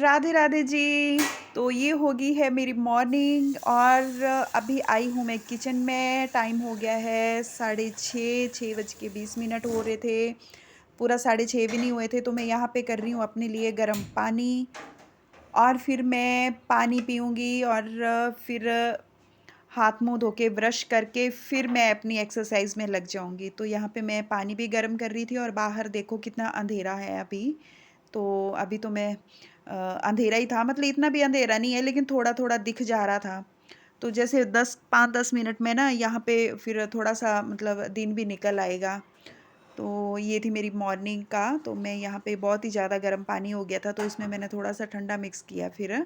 राधे राधे जी। तो ये होगी है मेरी मॉर्निंग और अभी आई हूँ मैं किचन में। टाइम हो गया है 6:30, 6:20 हो रहे थे। पूरा 6:30 भी नहीं हुए थे, तो मैं यहाँ पे कर रही हूँ अपने लिए गर्म पानी। और फिर मैं पानी पीऊँगी और फिर हाथ मुंह धो के ब्रश करके फिर मैं अपनी एक्सरसाइज में लग जाऊँगी। तो यहाँ पे मैं पानी भी गर्म कर रही थी और बाहर देखो कितना अंधेरा है अभी। तो अभी तो मैं अंधेरा ही था, मतलब इतना भी अंधेरा नहीं है लेकिन थोड़ा-थोड़ा दिख जा रहा था। तो जैसे 10 5-10 मिनट में ना यहाँ पे फिर थोड़ा-सा मतलब दिन भी निकल आएगा। तो ये थी मेरी मॉर्निंग का। तो मैं यहाँ पे बहुत ही ज़्यादा गर्म पानी हो गया था, तो इसमें मैंने थोड़ा-सा ठंडा मिक्स किया फिर।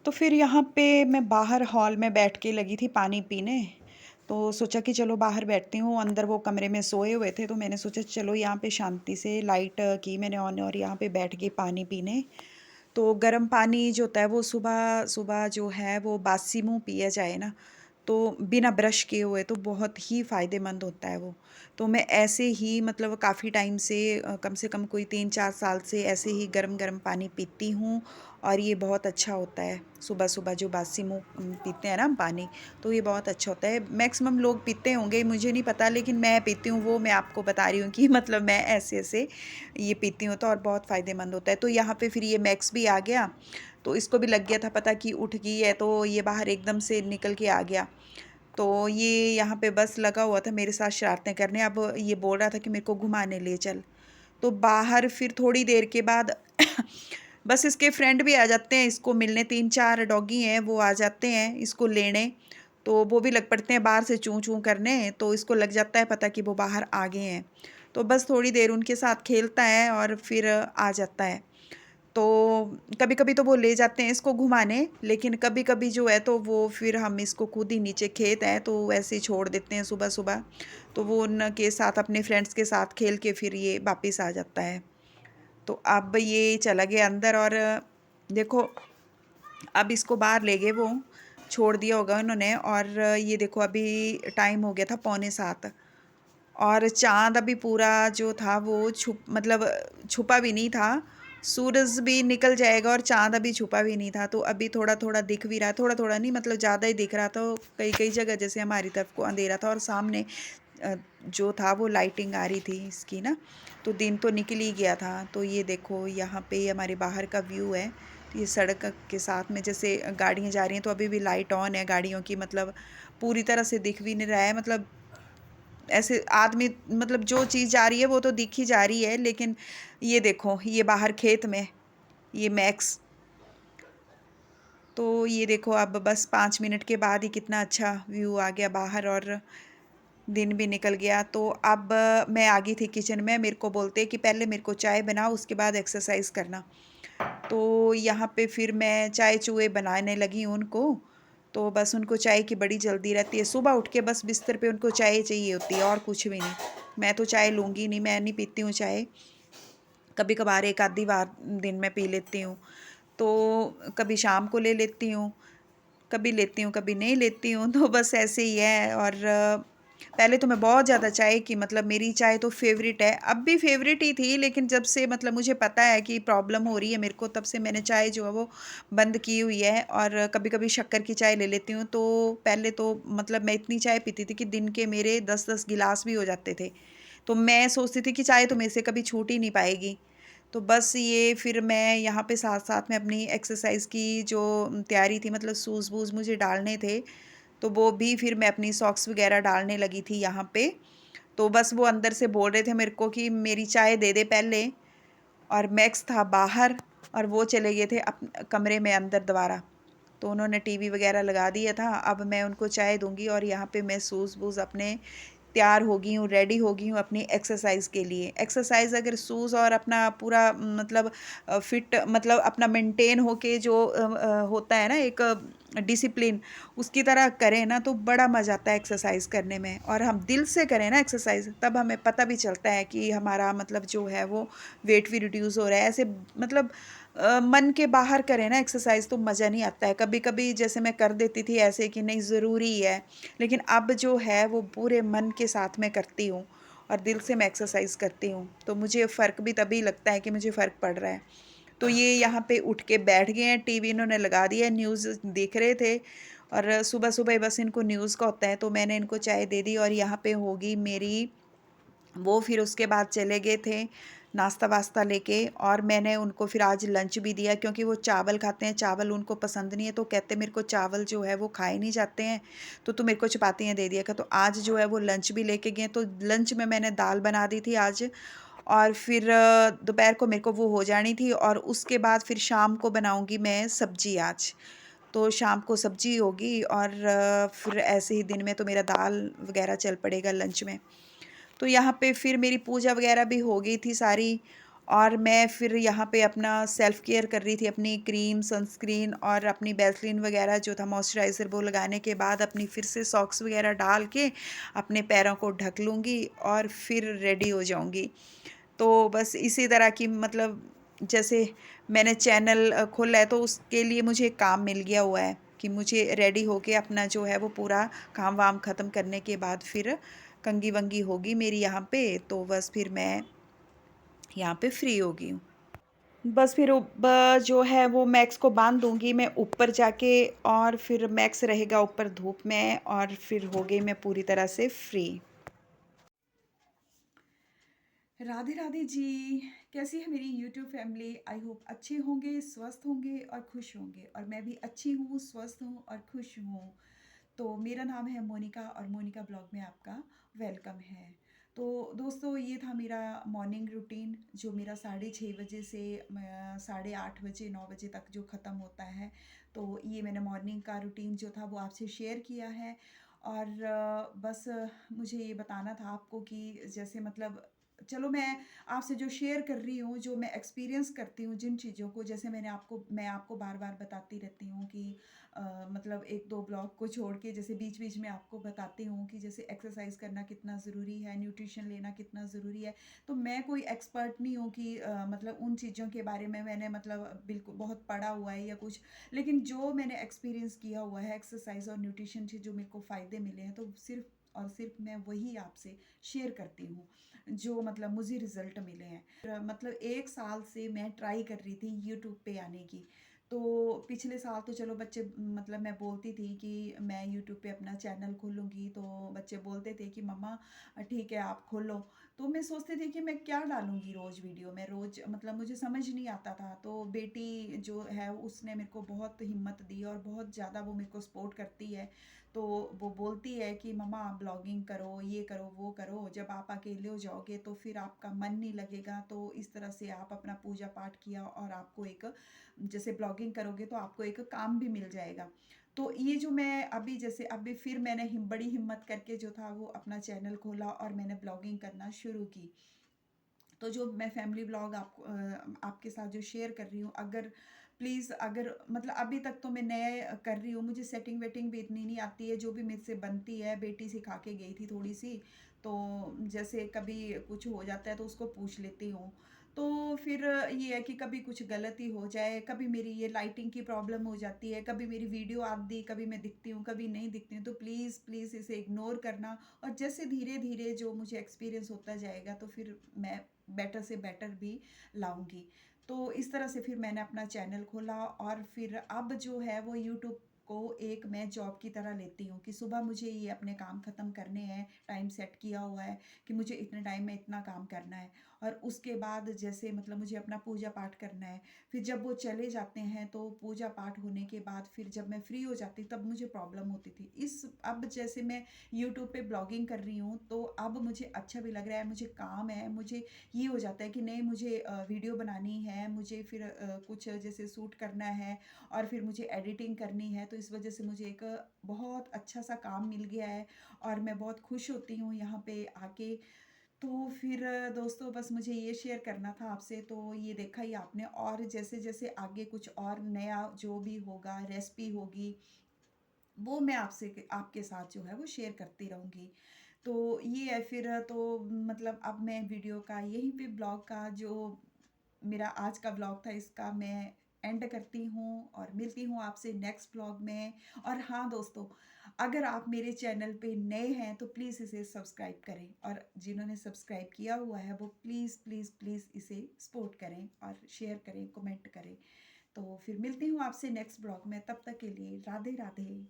तो फिर यहाँ पे मैं बाहर हॉल में बैठ के लगी थी पानी पीने। तो सोचा कि चलो बाहर बैठती हूँ, अंदर वो कमरे में सोए हुए थे, तो मैंने सोचा चलो यहाँ पे शांति से लाइट की मैंने ऑन और यहाँ पे बैठ के पानी पीने। तो गर्म पानी जो होता है वो सुबह सुबह जो है वो बासी मुँह पिया जाए ना, तो बिना ब्रश किए हुए तो बहुत ही फ़ायदेमंद होता है वो। तो मैं ऐसे ही मतलब काफ़ी टाइम से कम से कम कोई 3-4 साल से ऐसे ही गरम-गरम पानी पीती हूँ और ये बहुत अच्छा होता है। सुबह-सुबह जो बासी मुँह पीते हैं ना हम पानी, तो ये बहुत अच्छा होता है। मैक्सिमम लोग पीते होंगे, मुझे नहीं पता, लेकिन मैं पीती हूँ, वो मैं आपको बता रही हूँ कि मतलब मैं ऐसे-ऐसे ये पीती हूँ तो और बहुत फ़ायदेमंद होता है। तो यहाँ पे फिर ये मैक्स भी आ गया, तो इसको भी लग गया था पता कि उठ गई है, तो ये बाहर एकदम से निकल के आ गया। तो ये यहाँ पे बस लगा हुआ था मेरे साथ शरारतें करने। अब ये बोल रहा था कि मेरे को घुमाने ले चल। तो बाहर फिर थोड़ी देर के बाद बस इसके फ्रेंड भी आ जाते हैं इसको मिलने, 3-4 डॉगी हैं वो आ जाते हैं इसको लेने। तो वो भी लग पड़ते हैं बाहर से चूँ चूँ करने, तो इसको लग जाता है पता कि वो बाहर आ गए हैं। तो बस थोड़ी देर उनके साथ खेलता है और फिर आ जाता है। तो कभी-कभी तो वो ले जाते हैं इसको घुमाने, लेकिन कभी-कभी जो है तो वो फिर हम इसको खुद ही, नीचे खेत है तो वैसे ही छोड़ देते हैं सुबह-सुबह। तो वो उनके साथ अपने फ्रेंड्स के साथ खेल के फिर ये वापस आ जाता है। तो अब ये चला गया अंदर और देखो अब इसको बाहर ले गए वो, छोड़ दिया होगा उन्होंने। और ये देखो अभी टाइम हो गया था 6:45 और चाँद अभी पूरा जो था वो छुपा भी नहीं था। सूरज भी निकल जाएगा और चाँद अभी छुपा भी नहीं था, तो अभी थोड़ा-थोड़ा दिख भी रहा है, थोड़ा-थोड़ा नहीं मतलब ज़्यादा ही दिख रहा था। कई-कई जगह जैसे हमारी तरफ को अंधेरा था और सामने जो था वो लाइटिंग आ रही थी इसकी ना, तो दिन तो निकल ही गया था। तो ये देखो यहाँ पे हमारे बाहर का व्यू है। तो ये सड़क के साथ में जैसे गाड़ियाँ जा रही हैं, तो अभी भी लाइट ऑन है गाड़ियों की, मतलब पूरी तरह से दिख भी नहीं रहा है, मतलब ऐसे आदमी, मतलब जो चीज़ जा रही है वो तो दिख ही जा रही है, लेकिन ये देखो ये बाहर खेत में ये मैक्स। तो ये देखो अब बस 5 मिनट के बाद ही कितना अच्छा व्यू आ गया बाहर और दिन भी निकल गया। तो अब मैं आ गई थी किचन में। मेरे को बोलते कि पहले मेरे को चाय बनाओ उसके बाद एक्सरसाइज करना। तो यहाँ पे फिर मैं चाय-चूहे बनाने लगी उनको। तो बस उनको चाय की बड़ी जल्दी रहती है। सुबह उठ के बस बिस्तर पे उनको चाय चाहिए होती है और कुछ भी नहीं। मैं तो चाय लूँगी नहीं, मैं नहीं पीती हूँ चाय। कभी-कभार एक आधी बार दिन में पी लेती हूँ। तो कभी शाम को ले लेती हूँ, कभी लेती हूँ, कभी नहीं लेती हूँ। तो बस ऐसे ही है। और पहले तो मैं बहुत ज़्यादा चाय की, मतलब मेरी चाय तो फ़ेवरेट है, अब भी फ़ेवरेट ही थी, लेकिन जब से मतलब मुझे पता है कि प्रॉब्लम हो रही है मेरे को, तब से मैंने चाय जो है वो बंद की हुई है और कभी-कभी शक्कर की चाय ले लेती हूँ। तो पहले तो मतलब मैं इतनी चाय पीती थी कि दिन के मेरे 10-10 गिलास भी हो जाते थे। तो मैं सोचती थी कि चाय तो मेरे से कभी छूट ही नहीं पाएगी। तो बस ये फिर मैं यहाँ पे साथ-साथ में अपनी एक्सरसाइज़ की जो तैयारी थी, मतलब शूज़-वूज़ मुझे डालने थे, तो वो भी फिर मैं अपनी सॉक्स वग़ैरह डालने लगी थी यहाँ पे। तो बस वो अंदर से बोल रहे थे मेरे को कि मेरी चाय दे दे पहले। और मैक्स था बाहर और वो चले गए थे कमरे में अंदर दोबारा। तो उन्होंने टीवी वग़ैरह लगा दिया था, अब मैं उनको चाय दूँगी और यहाँ पे मैं शूज़-वूज़ अपने तैयार हो गई हूँ, रेडी हो गई हूँ अपनी एक्सरसाइज़ के लिए। एक्सरसाइज़ अगर शूज़ और अपना पूरा मतलब फिट मतलब अपना मेंटेन होके जो होता है ना एक डिसिप्लिन, उसकी तरह करें ना तो बड़ा मज़ा आता है एक्सरसाइज़ करने में। और हम दिल से करें ना एक्सरसाइज़, तब हमें पता भी चलता है कि हमारा मतलब जो है वो वेट भी रिड्यूस हो रहा है। ऐसे मतलब मन के बाहर करें ना एक्सरसाइज़ तो मज़ा नहीं आता है। कभी-कभी जैसे मैं कर देती थी ऐसे कि नहीं ज़रूरी है, लेकिन अब जो है वो पूरे मन के साथ में करती हूँ और दिल से मैं एक्सरसाइज़ करती हूँ। तो मुझे फ़र्क भी तभी लगता है कि मुझे फ़र्क पड़ रहा है। तो ये यहाँ पे उठ के बैठ गए हैं, टीवी इन्होंने लगा दिया है, न्यूज़ देख रहे थे और सुबह-सुबह बस इनको न्यूज़ का होता है, तो मैंने इनको चाय दे दी और यहाँ पे होगी मेरी वो फिर उसके बाद चले गए थे नाश्ता-वास्ता लेके और मैंने उनको फिर आज लंच भी दिया क्योंकि वो चावल खाते हैं, चावल उनको पसंद नहीं है, तो कहते मेरे को चावल जो है वो खाए नहीं जाते हैं, तो तू मेरे को चपातियाँ दे दिया कर। तो आज जो है वो लंच भी लेके गए, तो लंच में मैंने दाल बना दी थी आज और फिर दोपहर को मेरे को वो हो जानी थी और उसके बाद फिर शाम को बनाऊँगी मैं सब्ज़ी आज। तो शाम को सब्ज़ी होगी और फिर ऐसे ही दिन में तो मेरा दाल वग़ैरह चल पड़ेगा लंच में। तो यहाँ पे फिर मेरी पूजा वग़ैरह भी हो गई थी सारी और मैं फिर यहाँ पे अपना सेल्फ़ केयर कर रही थी, अपनी क्रीम, सनस्क्रीन और अपनी वैसलीन वग़ैरह जो था मॉइस्चराइज़र वो लगाने के बाद अपनी फिर से सॉक्स वग़ैरह डाल के अपने पैरों को ढक लूँगी और फिर रेडी हो जाऊँगी। तो बस इसी तरह की मतलब जैसे मैंने चैनल खोला है तो उसके लिए मुझे एक काम मिल गया हुआ है कि मुझे रेडी होके अपना जो है वो पूरा काम-वाम ख़त्म करने के बाद फिर कंघी-वंघी होगी मेरी यहाँ पे, तो बस फिर मैं यहाँ पे फ्री हो गई हूँ। बस फिर जो है वो मैक्स को बाँध दूँगी मैं ऊपर जाके और फिर मैक्स रहेगा ऊपर धूप में और फिर हो गई मैं पूरी तरह से फ्री। राधे राधे जी। कैसी है मेरी यूट्यूब फैमिली? आई होप अच्छे होंगे, स्वस्थ होंगे और खुश होंगे और मैं भी अच्छी हूँ, स्वस्थ हूँ और खुश हूँ। तो मेरा नाम है मोनिका और मोनिका ब्लॉग में आपका वेलकम है। तो दोस्तों ये था मेरा मॉर्निंग रूटीन जो मेरा 6:30 बजे से 8:30 बजे 9 बजे तक जो ख़त्म होता है। तो ये मैंने मॉर्निंग का रूटीन जो था वो आपसे शेयर किया है और बस मुझे ये बताना था आपको कि जैसे मतलब चलो मैं आपसे जो शेयर कर रही हूँ, जो मैं एक्सपीरियंस करती हूँ जिन चीज़ों को, जैसे मैं आपको बार-बार बताती रहती हूँ कि मतलब 1-2 ब्लॉग को छोड़ के जैसे बीच-बीच में आपको बताती हूँ कि जैसे एक्सरसाइज़ करना कितना ज़रूरी है, न्यूट्रिशन लेना कितना ज़रूरी है। तो मैं कोई एक्सपर्ट नहीं हूँ कि मतलब उन चीज़ों के बारे में मैंने मतलब बिल्कुल बहुत पढ़ा हुआ है या कुछ। लेकिन जो मैंने एक्सपीरियंस किया हुआ है एक्सरसाइज़ और न्यूट्रिशन से जो मेरे को फ़ायदे मिले हैं, तो सिर्फ़ और सिर्फ़ मैं वही आपसे शेयर करती हूँ, जो मतलब मुझे रिज़ल्ट मिले हैं। मतलब 1 साल से मैं ट्राई कर रही थी यूट्यूब पे आने की। तो पिछले साल तो चलो बच्चे मतलब मैं बोलती थी कि मैं यूट्यूब पे अपना चैनल खोलूँगी, तो बच्चे बोलते थे कि मम्मा ठीक है आप खोलो। तो मैं सोचती थी कि मैं क्या डालूँगी रोज़ वीडियो में, रोज़ मतलब मुझे समझ नहीं आता था। तो बेटी जो है उसने मेरे को बहुत हिम्मत दी और बहुत ज़्यादा वो मेरे को सपोर्ट करती है। तो वो बोलती है कि मम्मा आप ब्लॉगिंग करो, ये करो, वो करो, जब आप अकेले हो जाओगे तो फिर आपका मन नहीं लगेगा। तो इस तरह से आप अपना पूजा पाठ किया और आपको एक जैसे ब्लॉगिंग करोगे तो आपको एक काम भी मिल जाएगा। तो ये जो मैं अभी जैसे अभी फिर मैंने बड़ी हिम्मत करके जो था वो अपना चैनल खोला और मैंने ब्लॉगिंग करना शुरू की। तो जो मैं फैमिली व्लॉग आपके साथ जो शेयर कर रही हूँ, अगर प्लीज़ अगर मतलब अभी तक तो मैं नए कर रही हूँ, मुझे सेटिंग वेटिंग भी इतनी नहीं आती है, जो भी मेरे से बनती है बेटी सिखा के गई थी थोड़ी सी। तो जैसे कभी कुछ हो जाता है तो उसको पूछ लेती हूँ। तो फिर ये है कि कभी कुछ गलती हो जाए, कभी मेरी ये लाइटिंग की प्रॉब्लम हो जाती है, कभी मेरी वीडियो आधी कभी मैं दिखती हूँ कभी नहीं दिखती हूँ, तो प्लीज़ प्लीज़ इसे इग्नोर करना। और जैसे धीरे धीरे जो मुझे एक्सपीरियंस होता जाएगा तो फिर मैं बेटर से बेटर भी लाऊंगी। तो इस तरह से फिर मैंने अपना चैनल खोला और फिर अब जो है वो यूट्यूब को एक मैं जॉब की तरह लेती हूँ कि सुबह मुझे ये अपने काम ख़त्म करने हैं, टाइम सेट किया हुआ है कि मुझे इतने टाइम में इतना काम करना है और उसके बाद जैसे मतलब मुझे अपना पूजा पाठ करना है। फिर जब वो चले जाते हैं तो पूजा पाठ होने के बाद फिर जब मैं फ्री हो जाती तब मुझे प्रॉब्लम होती थी। अब जैसे मैं यूट्यूब पे ब्लॉगिंग कर रही हूँ तो अब मुझे अच्छा भी लग रहा है, मुझे काम है, मुझे ये हो जाता है कि नहीं मुझे वीडियो बनानी है, मुझे फिर कुछ जैसे शूट करना है और फिर मुझे एडिटिंग करनी है, तो इस वजह से मुझे एक बहुत अच्छा सा काम मिल गया है और मैं बहुत खुश होती हूँ यहाँ पे आके। तो फिर दोस्तों बस मुझे ये शेयर करना था आपसे। तो ये देखा ही आपने, और जैसे जैसे आगे कुछ और नया जो भी होगा, रेसिपी होगी, वो मैं आपसे आपके साथ जो है वो शेयर करती रहूँगी। तो ये है फिर, तो मतलब अब मैं वीडियो का यहीं पे ब्लॉग का जो मेरा आज का ब्लॉग था इसका मैं एंड करती हूँ और मिलती हूँ आपसे नेक्स्ट ब्लॉग में। और हाँ दोस्तों, अगर आप मेरे चैनल पे नए हैं तो प्लीज़ इसे सब्सक्राइब करें, और जिन्होंने सब्सक्राइब किया हुआ है वो प्लीज़ प्लीज़ प्लीज़ इसे सपोर्ट करें और शेयर करें, कमेंट करें। तो फिर मिलती हूँ आपसे नेक्स्ट ब्लॉग में, तब तक के लिए राधे राधे।